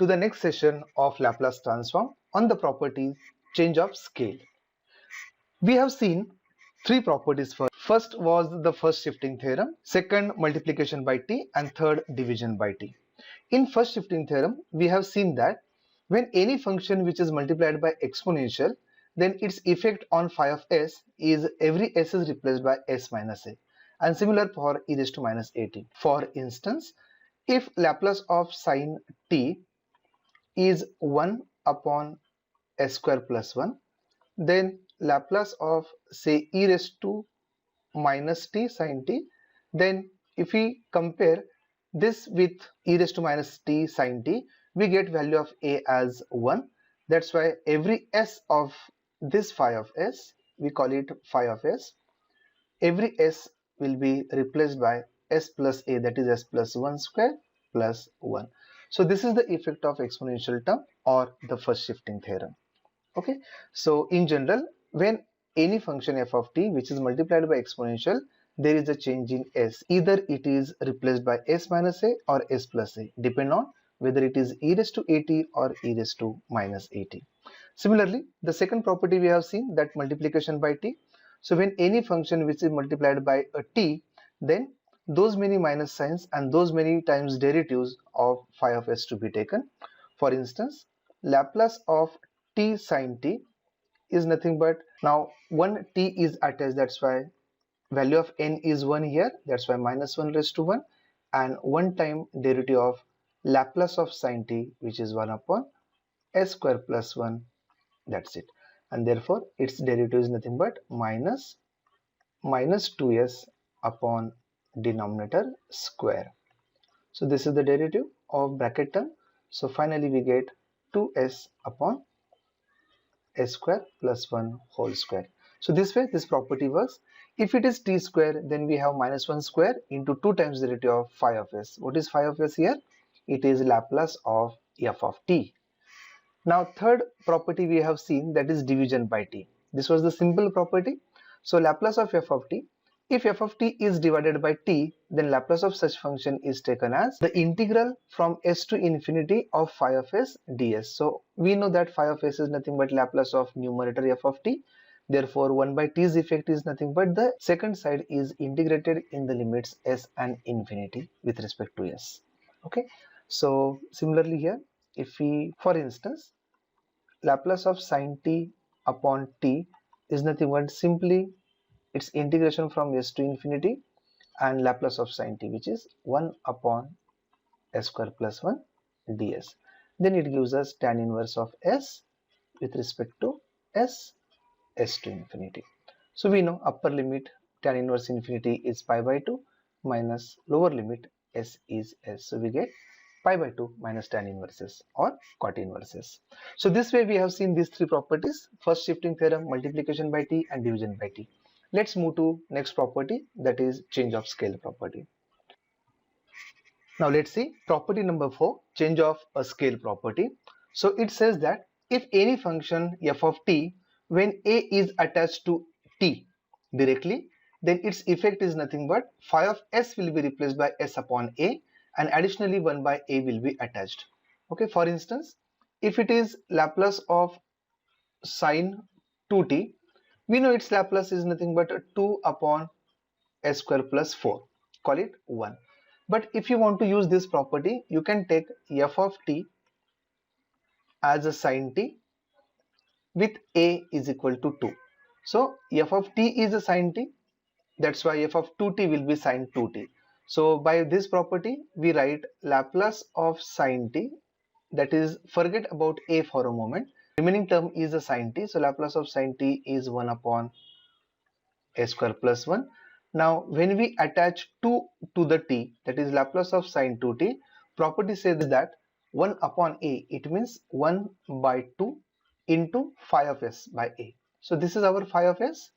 to the next session of Laplace transform on the property change of scale. We have seen three properties first. First was the first shifting theorem, second multiplication by t, and third division by t. In first shifting theorem, we have seen that when any function which is multiplied by exponential, then its effect on phi of s is every s is replaced by s minus a, and similar for e raised to minus at. For instance, if Laplace of sine t is 1 upon s square plus 1, then Laplace of say e raised to minus t sine t, then if we compare this with e raised to minus t sine t, we get value of a as 1. That's why every s of this phi of s, we call it phi of s, every s will be replaced by s plus a, that is s plus 1 square plus 1. So this is the effect of exponential term or the first shifting theorem. Okay, so in general, when any function f of t which is multiplied by exponential, there is a change in s. Either it is replaced by s minus a or s plus a, depend on whether it is e raised to at or e raised to minus at. Similarly, the second property we have seen, that multiplication by t. So when any function which is multiplied by a t, then those many minus signs and those many times derivatives of phi of s to be taken. For instance, Laplace of t sine t is nothing but, now one t is attached, that's why value of n is 1 here, that's why minus 1 raised to 1, and one time derivative of Laplace of sine t, which is 1 upon s square plus 1, that's it, and therefore its derivative is nothing but minus 2s upon denominator square. So this is the derivative of bracket term. So finally we get 2s upon s square plus 1 whole square. So this way this property works. If it is t square, then we have minus 1 square into 2 times the derivative of phi of s. What is phi of s here? It is Laplace of f of t. Now third property we have seen, that is division by t. This was the simple property. So Laplace of f of t, if f of t is divided by t, then Laplace of such function is taken as the integral from s to infinity of phi of s ds. So we know that phi of s is nothing but Laplace of numerator f of t. Therefore 1 by t's effect is nothing but the second side is integrated in the limits s and infinity with respect to s. Okay, so similarly here, if we, for instance, Laplace of sine t upon t is nothing but simply its integration from s to infinity and Laplace of sine t, which is 1 upon s square plus 1 ds. Then it gives us tan inverse of s with respect to s to infinity. So we know upper limit tan inverse infinity is pi by 2 minus lower limit s is s. So we get pi by 2 minus tan inverses or cot inverses. So this way we have seen these three properties: first shifting theorem, multiplication by t, and division by t. Let's move to next property, that is change of scale property. Now let's see property number 4, change of a scale property. So it says that if any function f of t, when a is attached to t directly, then its effect is nothing but phi of s will be replaced by s upon a, and additionally 1 by a will be attached. Okay, for instance, if it is Laplace of sine 2t, we know its Laplace is nothing but 2 upon s square plus 4, call it 1. But if you want to use this property, you can take f of t as a sine t with a is equal to 2. So f of t is a sine t, that's why f of 2t will be sine 2t. So by this property we write Laplace of sine t, that is, forget about a for a moment, remaining term is a sine t, so Laplace of sine t is 1 upon s square plus 1. Now when we attach 2 to the t, that is Laplace of sine 2t, property says that 1 upon a, it means 1 by 2 into phi of s by a. So this is our phi of s.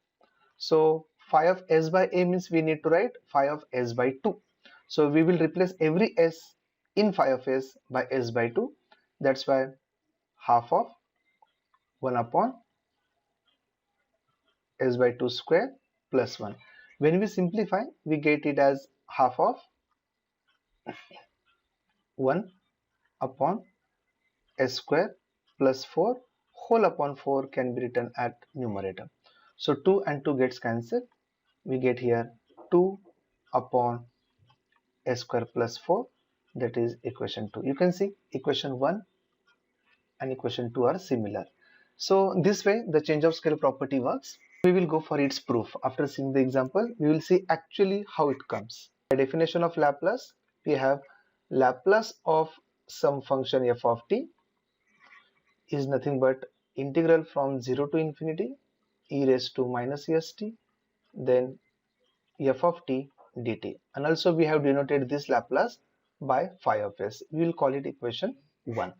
So phi of s by a means we need to write phi of s by 2. So we will replace every s in phi of s by s by 2. That's why half of 1 upon s by 2 square plus 1. When we simplify, we get it as half of 1 upon s square plus 4 whole upon 4 can be written at numerator. So 2 and 2 gets cancelled. We get here 2 upon s square plus 4, that is equation 2. You can see equation 1 and equation 2 are similar. So this way the change of scale property works. We will go for its proof. After seeing the example, we will see actually how it comes. By definition of Laplace, we have Laplace of some function f of t is nothing but integral from 0 to infinity e raised to minus est, then f of t dt. And also we have denoted this Laplace by phi of s. We will call it equation 1.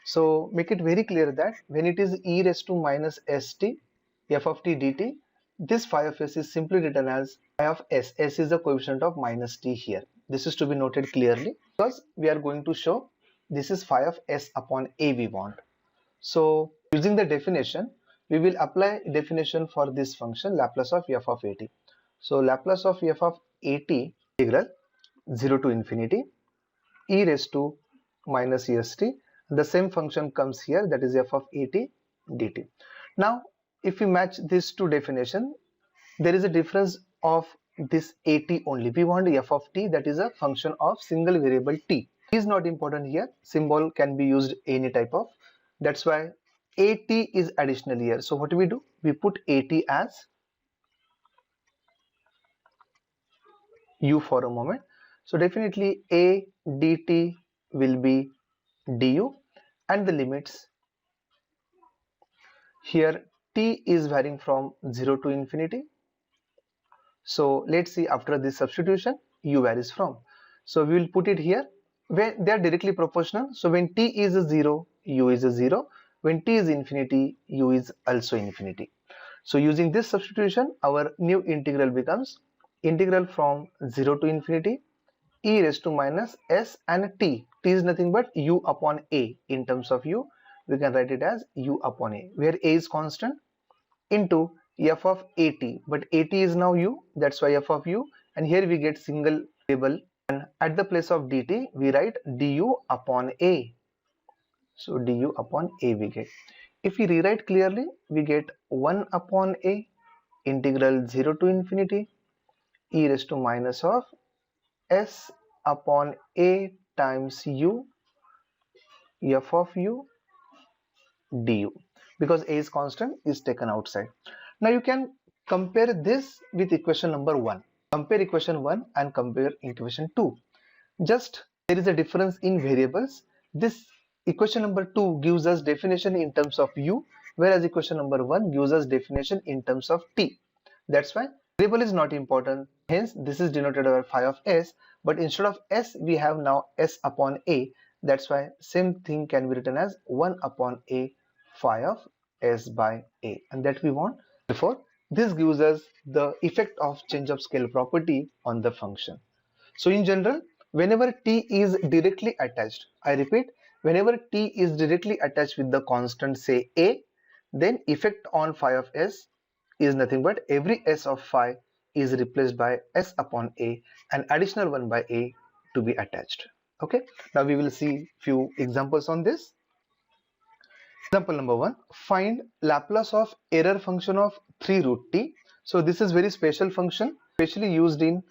So make it very clear that when it is e raised to minus st f of t dt, this phi of s is simply written as phi of s. S is the coefficient of minus t here. This is to be noted clearly because we are going to show this is phi of s upon a we want. So using the definition, we will apply definition for this function Laplace of f of at. So Laplace of f of at integral 0 to infinity e raised to minus est. The same function comes here, that is f of at dt. Now if we match these two definition, there is a difference of this at only. We want f of t, that is a function of single variable t. T is not important here. Symbol can be used any type of. That's why at is additional here. So what do? We put at as u for a moment. So definitely a dt will be du, and the limits here t is varying from 0 to infinity. So let's see, after this substitution u varies from. So we will put it here where they are directly proportional. So when t is a 0, u is a 0. When t is infinity, u is also infinity. So using this substitution, our new integral becomes integral from 0 to infinity e raised to minus s and t. T is nothing but u upon a. In terms of u, we can write it as u upon a, where a is constant, into f of at, but at is now u, that's why f of u, and here we get single variable, and at the place of dt we write du upon a. So du upon a we get. If we rewrite clearly, we get 1 upon a integral 0 to infinity e raised to minus of s upon a times u f of u du, because a is constant is taken outside. Now you can compare this with equation number 1. Compare equation 1 and compare equation 2. Just there is a difference in variables. This equation number 2 gives us definition in terms of u, whereas equation number 1 gives us definition in terms of t. That's why variable is not important. Hence this is denoted by phi of s, but instead of s we have now s upon a. That's why same thing can be written as 1 upon a phi of s by a, and that we want. Therefore this gives us the effect of change of scale property on the function. So in general, whenever t is directly attached, I repeat, whenever t is directly attached with the constant say a, then effect on phi of s is nothing but every s of phi is replaced by s upon a, and additional 1 by a to be attached. Okay, now we will see few examples on this. Example number 1, find Laplace of error function of 3 root t. So this is very special function, especially used in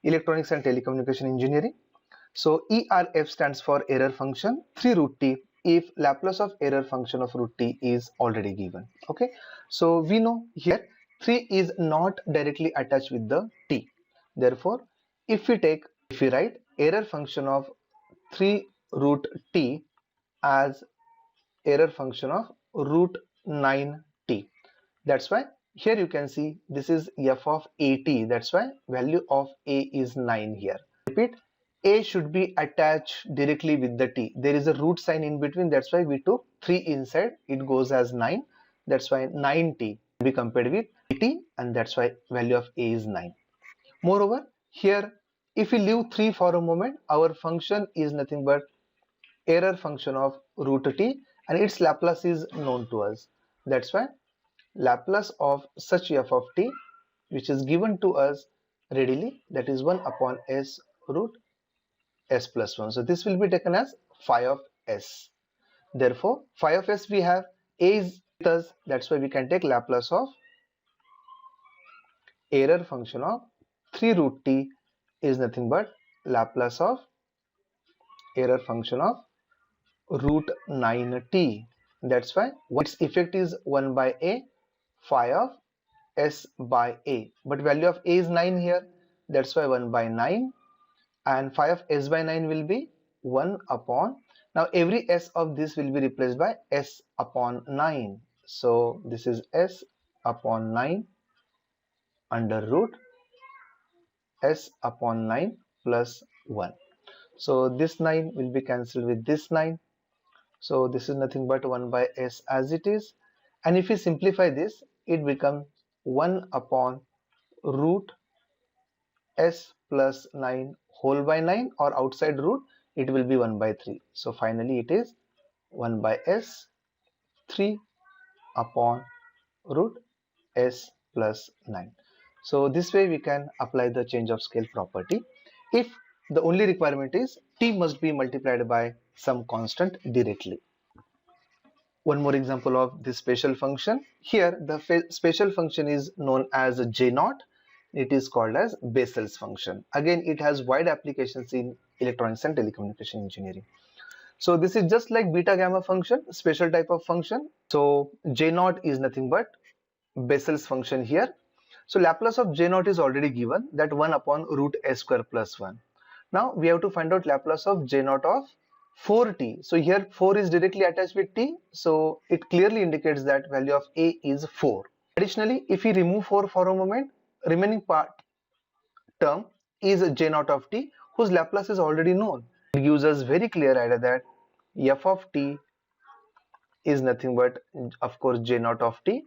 electronics and telecommunication engineering. So ERF stands for error function 3 root t if Laplace of error function of root t is already given. Okay, so we know here 3 is not directly attached with the t. Therefore, if we write error function of 3 root t as error function of root 9t. That's why here you can see this is f of at. That's why value of a is 9 here. Repeat, a should be attached directly with the t. There is a root sign in between. That's why we took 3 inside. It goes as 9. That's why 9t be compared with t, and that's why value of a is 9. Moreover, here if we leave 3 for a moment, our function is nothing but error function of root t, and its Laplace is known to us. That's why Laplace of such f of t, which is given to us readily, that is 1 upon s root s plus 1. So this will be taken as phi of s. Therefore, phi of s we have, a is with us, that's why we can take Laplace of error function of 3 root t is nothing but Laplace of error function of root 9t. That's why its effect is 1 by a phi of s by a. But value of a is 9 here. That's why 1 by 9. And phi of s by 9 will be 1 upon. Now every s of this will be replaced by s upon 9. So this is s upon 9 under root s upon 9 plus 1. So this 9 will be cancelled with this 9. So this is nothing but 1 by s as it is. And if we simplify this, it becomes 1 upon root s plus 9 whole by 9, or outside root it will be 1 by 3. So finally it is 1 by s 3 upon root s plus 9. So this way we can apply the change of scale property. If the only requirement is t must be multiplied by some constant directly. One more example of this special function. Here the special function is known as J0. It is called as Basals function. Again, it has wide applications in electronics and telecommunication engineering. So this is just like beta gamma function, special type of function. So J0 is nothing but Basals function here. So Laplace of J0 is already given, that 1 upon root s square plus 1. Now we have to find out Laplace of J0 of 4t. So here 4 is directly attached with t, so it clearly indicates that value of a is 4. Additionally, if we remove 4 for a moment, remaining part term is J0 of t, whose Laplace is already known. It gives us very clear idea that f of t is nothing but, of course, J0 of t,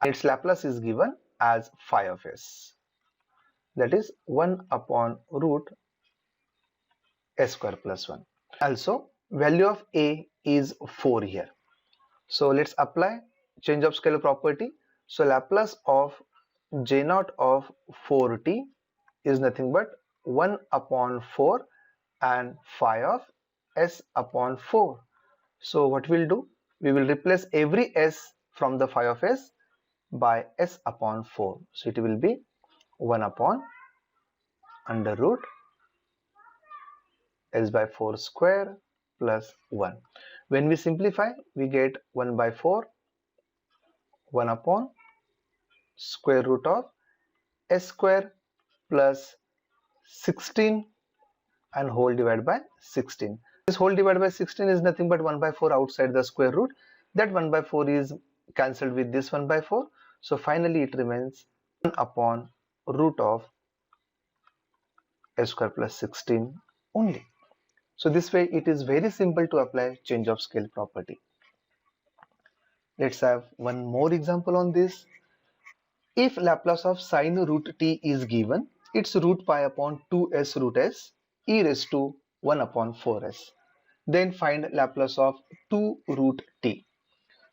and its Laplace is given as phi of s, that is 1 upon root s square plus 1. Also, value of a is 4 here. So let's apply change of scale property. So Laplace of J0 of 4t is nothing but 1 upon 4 and phi of s upon 4. So what we'll do, we will replace every s from the phi of s by s upon 4. So it will be 1 upon under root s by 4 square plus 1. When we simplify, we get 1 by 4, 1 upon square root of s square plus 16 and whole divided by 16. This whole divided by 16 is nothing but 1 by 4 outside the square root. That 1 by 4 is cancelled with this 1 by 4. So finally it remains 1 upon root of s square plus 16 only. So this way it is very simple to apply change of scale property. Let's have one more example on this. If Laplace of sine root t is given, it's root pi upon 2s root s e raised to 1 upon 4s. Then find Laplace of 2 root t.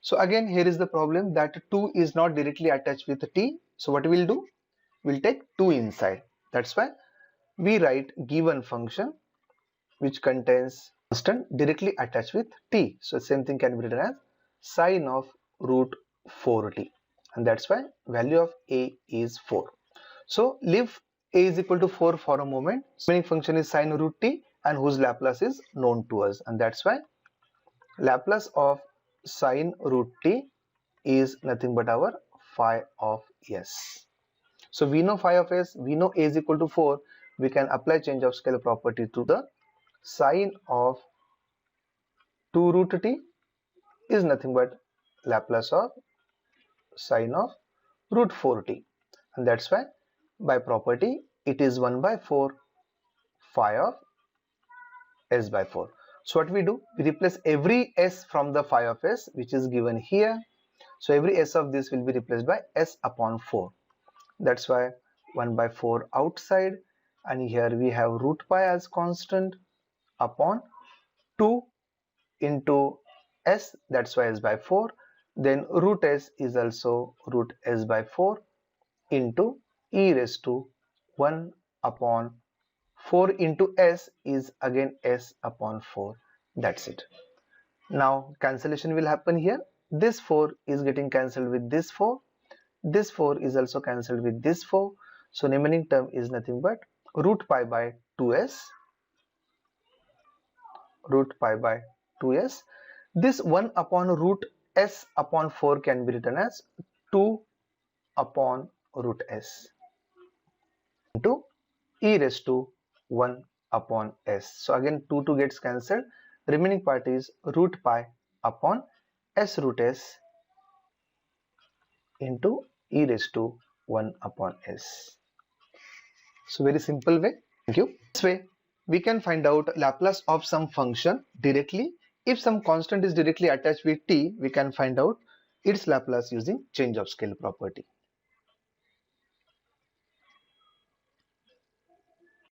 So again, here is the problem that 2 is not directly attached with t. So what we'll do? We'll take 2 inside. That's why we write given function which contains constant directly attached with t. So same thing can be written as sine of root 4t. And that's why value of a is 4. So leave a is equal to 4 for a moment. Remaining function is sine root t and whose Laplace is known to us. And that's why Laplace of sine root t is nothing but our phi of s. So we know phi of s, we know a is equal to 4. We can apply change of scale property to the sine of 2 root t is nothing but Laplace of sine of root 4t, and that's why by property it is 1 by 4 phi of s by 4. So what we do, we replace every s from the phi of s which is given here. So every s of this will be replaced by s upon 4. That's why 1 by 4 outside, and here we have root pi as constant upon 2 into s, that's why s by 4. Then root s is also root s by 4 into e raised to 1 upon 4 into s is again s upon 4. That's it. Now cancellation will happen here. This 4 is getting cancelled with this 4. This 4 is also cancelled with this 4. So remaining term is nothing but root pi by 2s. Root pi by 2s. This 1 upon root s upon 4 can be written as 2 upon root s into e raised to 1 upon s. So again 2 gets cancelled. Remaining part is root pi upon s root s into e raised to 1 upon s. So very simple way. Thank you. This way we can find out Laplace of some function directly. If some constant is directly attached with t, we can find out its Laplace using change of scale property.